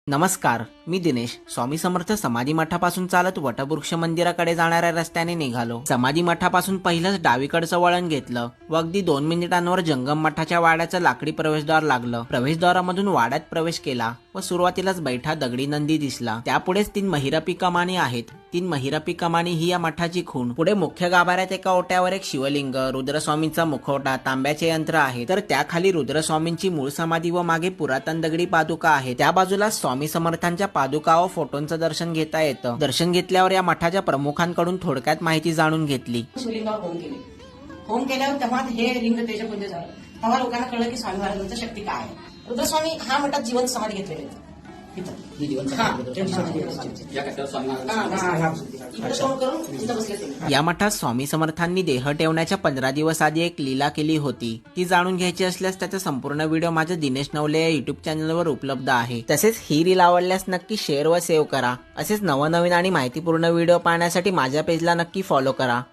नमस्कार, मी दिनेश. स्वामी समर्थ समाधी मठापासून चालत वटवृक्ष मंदिराकडे जाणाऱ्या रस्त्याने निघालो. समाधी मठापासून पहिलंच डावीकडचं वळण घेतलं व अगदी 2 मिनिटांवर जंगम मठाच्या वाड्याचं लाकडी प्रवेशद्वार लागलं. प्रवेशद्वारामधून वाड्यात प्रवेश केला व सुरुवातीलाच बैठा दगडी नंदी दिसला. त्यापुढेच 3 महिरपी कमानी आहेत. 3 महिरपी कमानी ही या मठाची खूण. पुढे मुख्य गाभाऱ्यात एका ओट्यावर एक शिवलिंग, रुद्रस्वामींचा मुखवटा, तांब्याचे यंत्र आहे, तर त्याखाली रुद्रस्वामींची मूळ समाधी व मागे पुरातन दगडी पादुका आहे. त्या बाजूला स्वामी समर्थांच्या पादुका व फोटोंचं दर्शन घेता येतं. दर्शन घेतल्यावर या मठाच्या प्रमुखांकडून थोडक्यात माहिती जाणून घेतली. शिवलिंगावर होम केल्यावर तेव्हा हे लिंग तेजपुंज झालं. तेव्हा लोकांना कळलं की स्वामी महाराजांचं शक्ती काय आहे. रुद्रस्वामी हा मठात जिवंत समाधी घेतलेले आहेत. या मठात स्वामी समर्थांनी देह ठेवण्याच्या 15 दिवस आधी एक लीला केली होती. ती जाणून घ्यायची असल्यास त्याचा संपूर्ण व्हिडिओ माझ्या दिनेश नवले या युट्यूब चॅनलवर उपलब्ध आहे. तसेच ही रील आवडल्यास नक्की शेअर व सेव्ह करा. असेच नवनवीन आणि माहितीपूर्ण व्हिडिओ पाहण्यासाठी माझ्या पेजला नक्की फॉलो करा.